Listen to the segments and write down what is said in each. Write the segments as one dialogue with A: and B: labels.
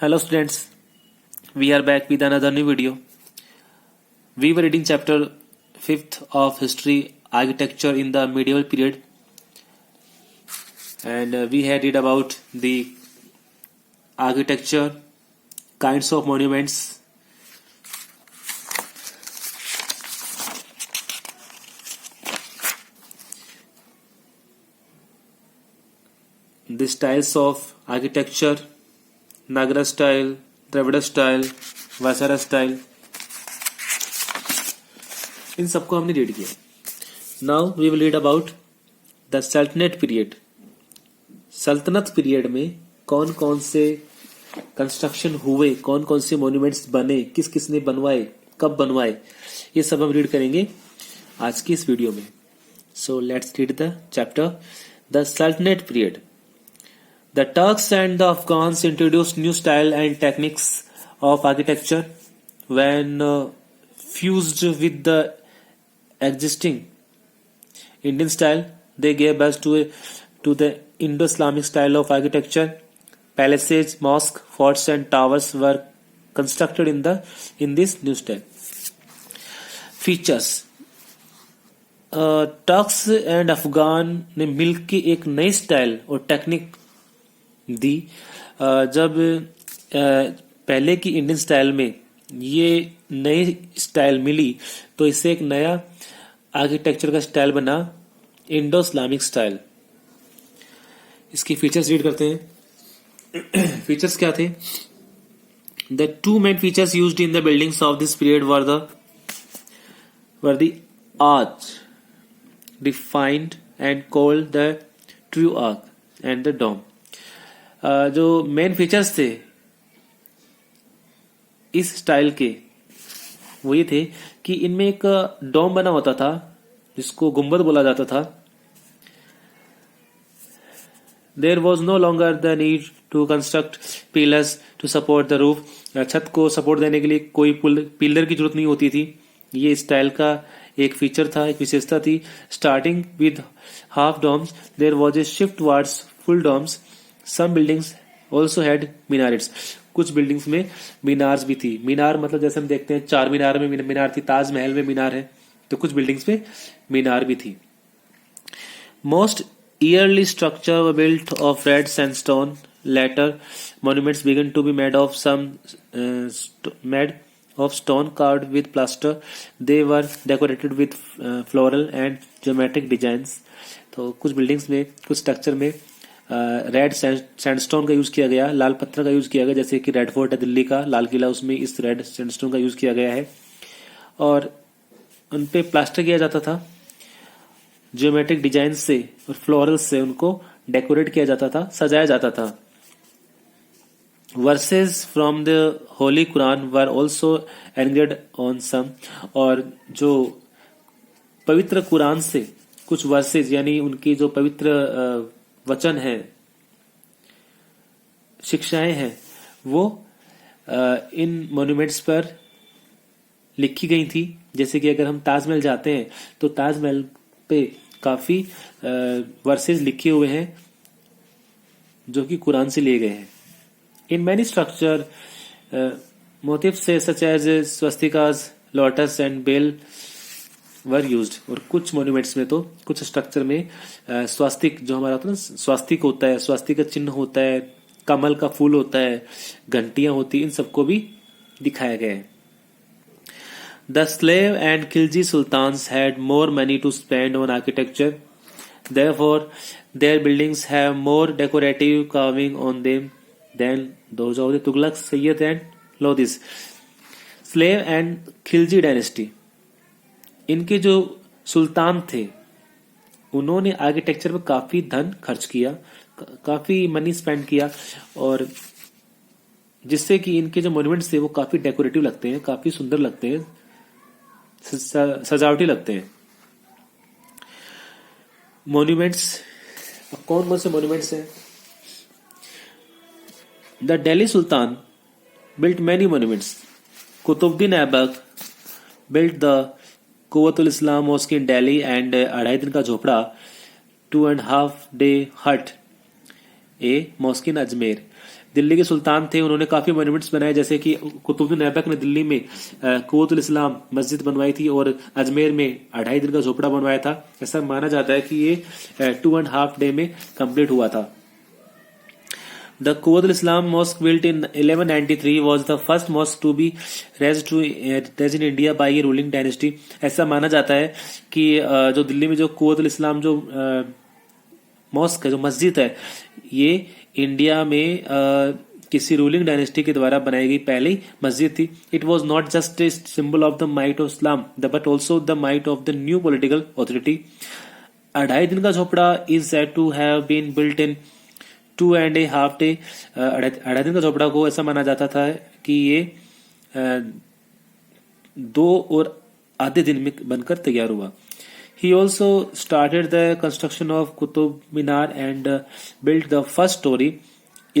A: Hello students, we are back with another new video. We were reading chapter 5th of history architecture in the medieval period, and we had read about the architecture, kinds of monuments, the styles of architecture, Nagara style, Dravida style, Vesara style, इन सबको हमने read किया. Now we will read about the Sultanate period. Sultanate period में कौन कौन से construction हुए, कौन कौन से मॉन्यूमेंट्स बने, किस किस ने बनवाए, कब बनवाए, ये सब हम रीड करेंगे आज की इस वीडियो में. So let's read the chapter the Sultanate period. The Turks and the Afghans introduced new style and techniques of architecture when fused with the existing Indian style. They gave birth to the Indo-Islamic style of architecture. Palaces, mosques, forts, and towers were constructed in this new style. Features. Turks and Afghan ने मिलकर एक नई style और technique दी. जब पहले की Indian style में ये नई स्टाइल मिली तो इससे एक नया आर्किटेक्चर का स्टाइल बना, इंडो इस्लामिक स्टाइल. इसकी फीचर्स रीड करते हैं. फीचर्स क्या थे? The two main features used in the buildings of this period were the arch, defined and called the true arch, and the dome. जो main features थे इस style के वो ये थे कि इनमें एक डोम बना होता था जिसको गुंबद बोला जाता था. There was no longer the need to construct pillars to support the roof. छत को सपोर्ट देने के लिए कोई पिलर की जरूरत नहीं होती थी. ये स्टाइल का एक फीचर था, एक विशेषता थी. Starting with half domes there was a shift wards full domes. Some buildings also had minarets. कुछ बिल्डिंग्स में मीनार्स भी थी. मीनार मतलब जैसे हम देखते हैं चार मीनार में मीनार थी, ताजमहल में मीनार है, तो कुछ बिल्डिंग्स में मीनार भी थी. Most early structure were built of red sandstone. Later monuments began to be made of stone carved with plaster. They were decorated with floral and geometric designs. तो कुछ बिल्डिंग्स में, कुछ स्ट्रक्चर में रेड सैंडस्टोन का use किया गया, लाल पत्थर का यूज किया गया. जैसे कि रेड फोर्ट है दिल्ली का, लाल किला, उसमें इस रेड सैंडस्टोन का यूज किया गया है. और उन पे प्लास्टर किया जाता था. जियोमेट्रिक डिजाइन से और फ्लोरल से उनको डेकोरेट किया जाता था, सजाया जाता था. Verses from the holy Quran were also engraved on some. और जो पवित्र कुरान से कुछ वर्सेस यानी उनकी जो पवित्र वचन है, शिक्षाएं हैं, वो इन मॉन्यूमेंट्स पर लिखी गई थी. जैसे कि अगर हम ताजमहल जाते हैं तो ताजमहल पे काफी वर्सेस लिखे हुए हैं जो कि कुरान से लिए गए हैं. इन मैनी स्ट्रक्चर मोटिव्स से such as swastikas, lotus and bell were used. और कुछ मॉन्यूमेंट्स में तो कुछ स्ट्रक्चर में स्वास्तिक, जो हमारा होता है ना, स्वास्तिक होता है, स्वास्तिक का चिन्ह होता है, कमल का फूल होता है, घंटियां होती, इन सबको भी दिखाया गया है. The slave and Khilji sultans had more money to spend on architecture. Therefore their buildings have more decorative carving on them than those of the Tughlaq, Sayyid and Lodis. Slave and Khilji dynasty, इनके जो सुल्तान थे उन्होंने आर्किटेक्चर पर काफी धन खर्च किया, काफी मनी स्पेंड किया, और जिससे कि इनके जो मॉन्यूमेंट्स थे वो काफी डेकोरेटिव लगते हैं, काफी सुंदर लगते हैं, सजावटी लगते हैं. मॉन्यूमेंट्स, कौन कौन से मॉन्यूमेंट्स हैं? The Delhi sultan built many monuments. Qutbuddin Aibak built the Quwwatul Islam mosque in Delhi and 2.5 दिन Ka झोपड़ा 2.5 day hut, a mosque in Ajmer. Delhi के सुल्तान थे, उन्होंने काफी मॉन्यूमेंट्स बनाए, जैसे कि कुतुबुद्दीन ऐबक ने दिल्ली में कुव्वतुल इस्लाम मस्जिद बनवाई थी और अजमेर में 2.5 दिन का झोपड़ा बनवाया था। ऐसा माना जाता है कि ये 2.5 डे में कंप्लीट हुआ था। The Quwwatul Islam Mosque, built in 1193, was the first mosque to be raised in India by a ruling dynasty. ऐसा माना जाता है कि जो दिल्ली में जो कुव्वतुल इस्लाम जो मॉस्क है, जो मस्जिद है, ये इंडिया में किसी रूलिंग डायनेस्टी के द्वारा बनाई गई पहली मस्जिद थी। It was not just a symbol of the might of Islam but also the might of the new political authority. 2.5 दिन Ka Jhonpra is said to have been built in 2.5 day. 2.5 दिन का झोपड़ा को ऐसा माना जाता था कि ये 2 और आधे दिन में बनकर तैयार हुआ। He also started the construction of Qutub Minar and built the first story.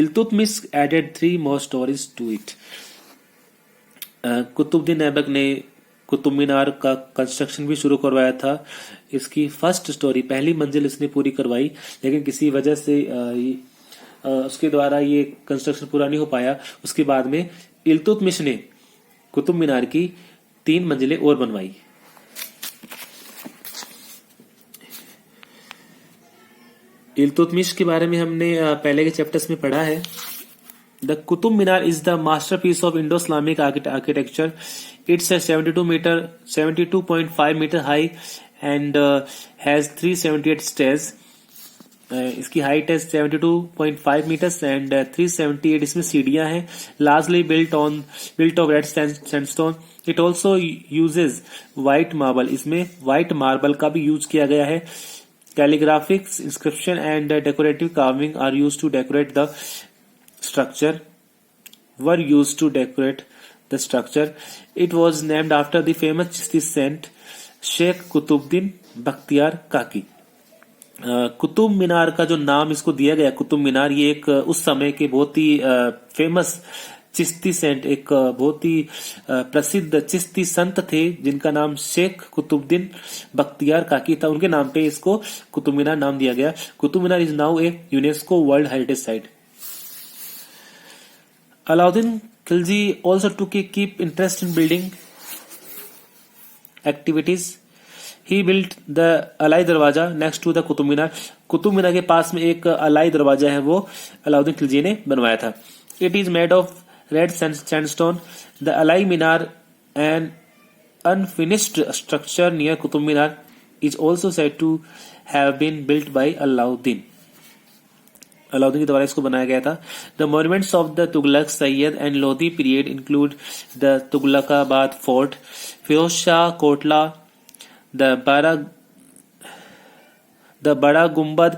A: Iltutmish added 3 more stories to it. Qutubuddin Aibak ने कुतुब मीनार का कंस्ट्रक्शन भी शुरू करवाया था। इसकी फर्स्ट स्टोरी, पहली मंजिल इसने पूरी करवाई, लेकिन किसी वजह से उसके द्वारा ये कंस्ट्रक्शन पूरा नहीं हो पाया। उसके बाद में इल्तुतमिश ने कुतुब मीनार की 3 मंजिलें और बनवाई। इल्तुतमिश के बारे में हमने पहले के चैप्टर्स में पढ़ा है। The Qutub Minar is the masterpiece of Indo Islamic architecture. It's 72.5 metre high and has 378 stairs. इसकी हाइट है 72.5 मीटर्स एंड 378 इसमें सीढ़ियां हैं। Largely built of red sandstone. It also uses white marble. इसमें व्हाइट मार्बल का भी यूज किया गया है। Calligraphic inscription and decorative carving are used to decorate the structure. It was named after the famous Chishti saint Sheikh Qutbuddin Bakhtiar Kaki. Qutub Minar का जो नाम इसको दिया गया, कुतुब मीनार, ये एक उस समय के बहुत ही फेमस चिश्ती सेंट, एक बहुत ही प्रसिद्ध चिश्ती संत थे जिनका नाम शेख कुतुबुद्दीन बख्तियार काकी था। उनके नाम पे इसको कुतुब मीनार नाम दिया गया। Qutub Minar is now a UNESCO world heritage site. Alauddin Khilji also took a keen interest in building activities. He built the Alai Darwaza next to the Qutub Minar. Qutub Minar के पास में एक अलाई दरवाजा है, वो अलाउद्दीन खिलजी ने बनवाया था। It is made of red sandstone. The Alai Minar, an unfinished structure near Qutub Minar, is also said to have been built by Alauddin. Alauddin के द्वारा इसको बनाया गया था। The monuments of the Tughlaq, Sayyid and Lodi period include the Tughlaqabad Fort, Firoz Shah Kotla, the Bada Gumbad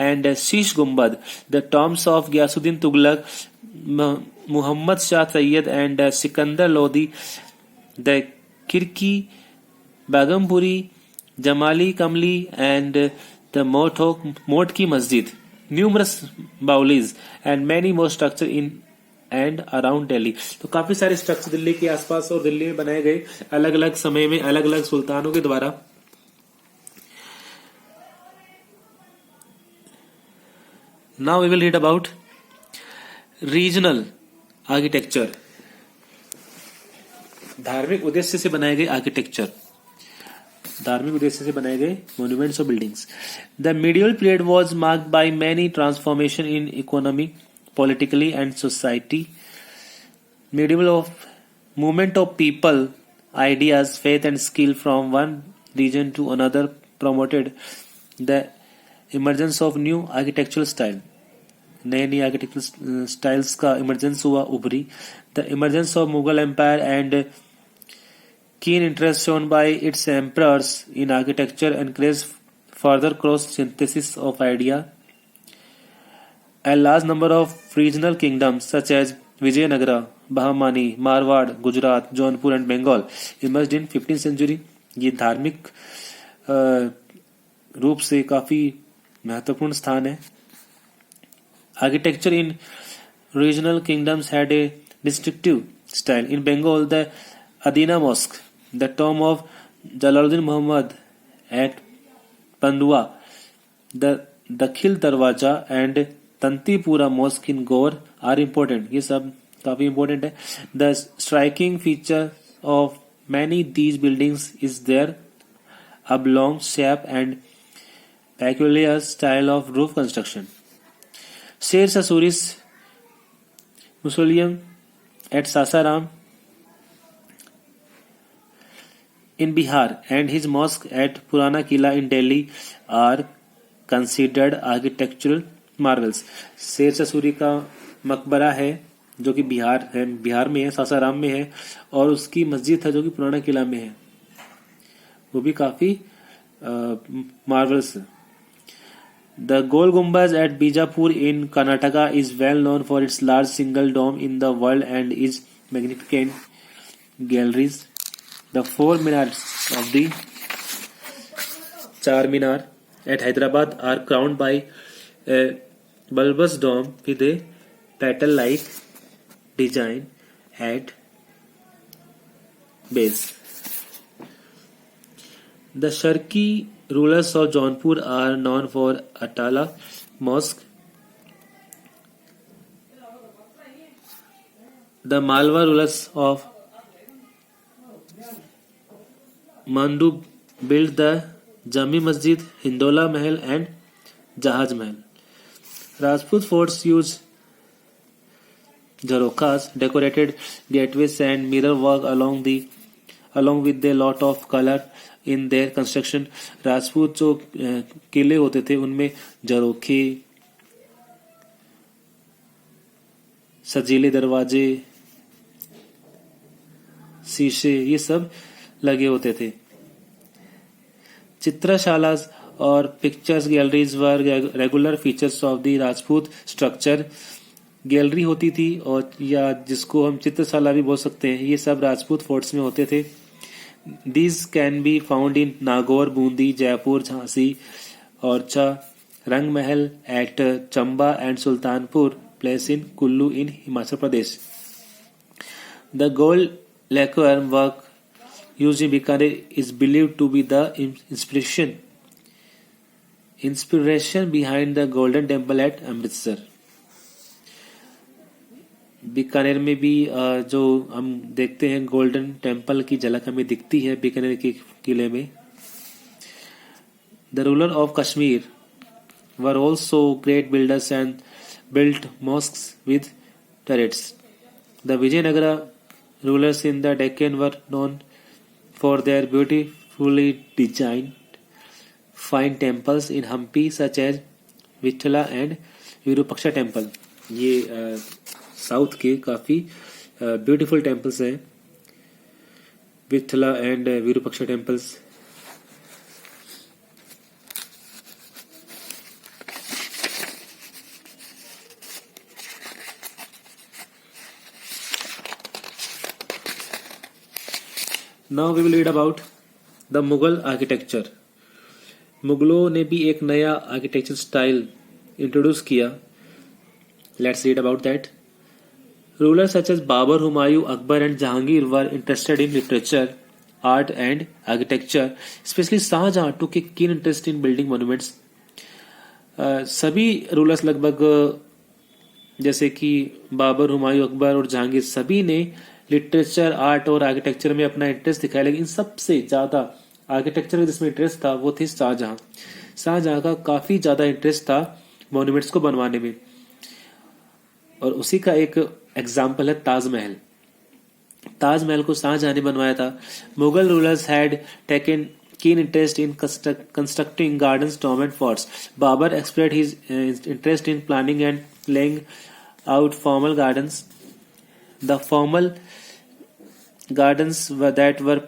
A: and Sheesh Gumbad, the tombs of Ghiyasuddin Tughlaq, Muhammad Shah Sayyid and Sikandar Lodi, the Kirki, Bagampuri, Jamali Kamli and the Motki Masjid, numerous Baulis and many more structures in and around Delhi. तो काफी सारे structure Delhi के आसपास और दिल्ली में बनाए गए अलग अलग समय में अलग अलग सुल्तानों के द्वारा। Now we will read about regional architecture. धार्मिक उद्देश्य से बनाए गए आर्किटेक्चर, धार्मिक उद्देश्य से बनाए गए मॉन्यूमेंट्स और buildings. The medieval period was marked by many transformation in economy, politically and society. Medieval of movement of people, ideas, faith and skill from one region to another promoted the emergence of new architectural style. नए नए architectural styles का emergence हुआ, उभरी. The emergence of Mughal empire and keen interest shown by its emperors in architecture encouraged further cross synthesis of idea. A large number of regional kingdoms such as Vijayanagara, Bahamani, Marwar, Gujarat, Jaunpur and Bengal emerged in 15th century. ये धार्मिक रूप से काफी महत्वपूर्ण स्थान है. Architecture in regional kingdoms had a distinctive style. In Bengal, the Adina Mosque, the tomb of Jalaluddin Muhammad at Pandua, the Dakhil Darwaja and Tantipura mosque in Gaur are important. ये सब काफी इम्पोर्टेंट है। The striking feature of many these buildings is their oblong shape and peculiar style of roof construction. Sher Sasuris Mausoleum at Sasaram in Bihar and his mosque at Purana Kila in Delhi are considered architectural marvels. शेर ससूरी का मकबरा है जो कि बिहार में है, सासाराम में है, और उसकी मस्जिद है जो कि पुराना किला में है, वो भी काफी मार्वल्स है। The Gol Gumbaz at Bijapur in Karnataka is well known for its large single dome in the world and is magnificent galleries. The four minars of the Char Minar at Hyderabad are crowned by a bulbous dome with a petal-like design at base. The Sharqi rulers of Jaunpur are known for Atala Mosque. The Malwa rulers of Mandu built the Jami Masjid, Hindola Mahal and Jahaz Mahal. Rajput forts use jharokas, decorated gateways and mirror work along with a lot of color in their construction. Rajput जो किले होते थे उनमें झरोखे, सजीले दरवाजे, शीशे, ये सब लगे होते थे। चित्रशालास और pictures galleries were regular features of the Rajput structure. Gallery होती थी और या जिसको हम चित्रशाला भी बोल सकते हैं, ये सब राजपूत फोर्ट्स में होते थे। These can be found in Nagaur, Bundi, Jaipur, Jhansi, Orchha, Rang Mahal at Chamba and Sultanpur palace in Kullu in Himachal Pradesh. The gold lacquer work used in Bikaner is believed to be the inspiration behind the Golden Temple at Amritsar. Bikaner में भी जो हम देखते हैं गोल्डन टेम्पल की झलक हमें दिखती है बीकानेर के किले में। The ruler of Kashmir were also great builders and built mosques with turrets. The Vijayanagara rulers in the Deccan were known for their beautifully designed fine temples in Hampi such as Vithala and Virupaksha temple. ये south के काफी beautiful temples हैं, Vitthala and Virupaksha temples. Now we will read about the Mughal architecture. मुगलों ने भी एक नया architecture style introduce किया। Let's read about that. Rulers such as Babur, Humayun, Akbar and Jahangir were interested in literature, art and architecture. Especially Shahjahan took a keen interest in building monuments. सभी rulers लगभग जैसे कि बाबर, हुमायूं, अकबर और जहांगीर सभी ने literature, art और architecture में अपना इंटरेस्ट दिखाया, लेकिन सबसे ज्यादा आर्किटेक्चर में जिसमें इंटरेस्ट था वो थी शाहजहां। शाहजहां का काफी ज्यादा इंटरेस्ट था मॉन्यूमेंट्स को बनवाने में, और उसी का एक एग्जाम्पल है ताजमहल। ताजमहल को शाहजहां ने बनवाया था। Mughal rulers had taken keen interest in constructing gardens, tombs and forts. Babur expressed his interest in planning and laying out formal gardens. The formal gardens that were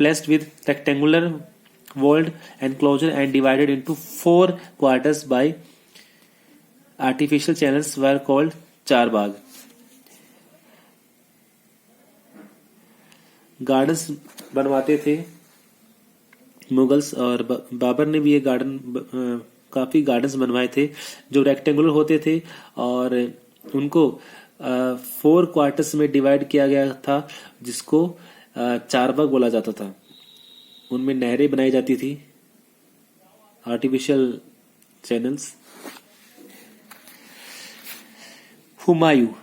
A: placed with rectangular walled enclosure and divided into 4 quarters by artificial channels were called charbagh. Gardens बनवाते थे Mughals, और बाबर ने भी ये काफी gardens बनवाए थे जो रेक्टेंगुलर होते थे और उनको 4 क्वार्टर्स में डिवाइड किया गया था, जिसको चारबाग बोला जाता था। उनमें नहरें बनाई जाती थी, artificial channels. Humayun.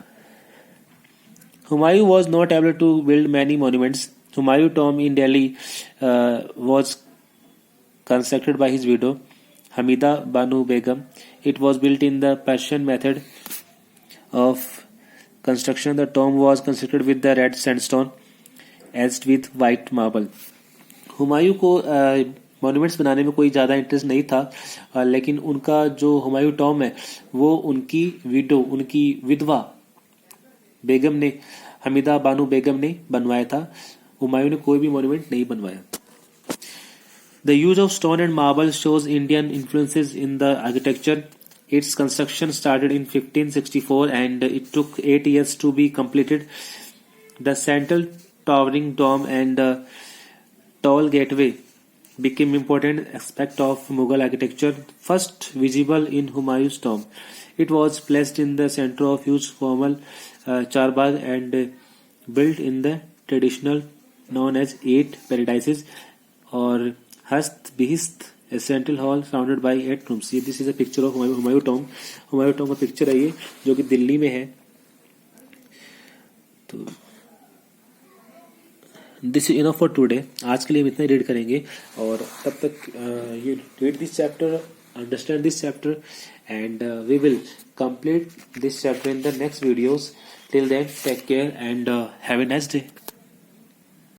A: Humayun was not able to build many monuments. Humayun tomb in Delhi was constructed by his widow Hamida Banu Begum. It was built in the Persian method of construction. The tomb was constructed with the red sandstone etched with white marble. Humayun को monuments बनाने में कोई ज़्यादा interest नहीं था, लेकिन उनका जो हुमायूं टॉम है वो उनकी विडो, उनकी विधवा बेगम ने, हमीदा बानू बेगम ने बनवाया था. हुमायूं ने कोई भी मॉन्यूमेंट नहीं बनवाया. The use of stone and marble shows Indian influences in the architecture. Its construction started in 1564 and it took 8 years to be completed. The central towering dome and tall gateway became important aspect of Mughal architecture, first visible in Humayun's tomb. It was placed in the center of huge formal charbagh and built in the traditional known as 8 paradises or Hast Bihist, a central hall surrounded by 8 rooms. This is a picture of Humayun tomb. Humayun tomb का picture है ये, जो कि दिल्ली में है. तो this is enough for today. आज के लिए हम इतना रीड करेंगे और तब तक you read this chapter, understand this chapter and we will complete this chapter in the next videos. Till then take care and have a nice day.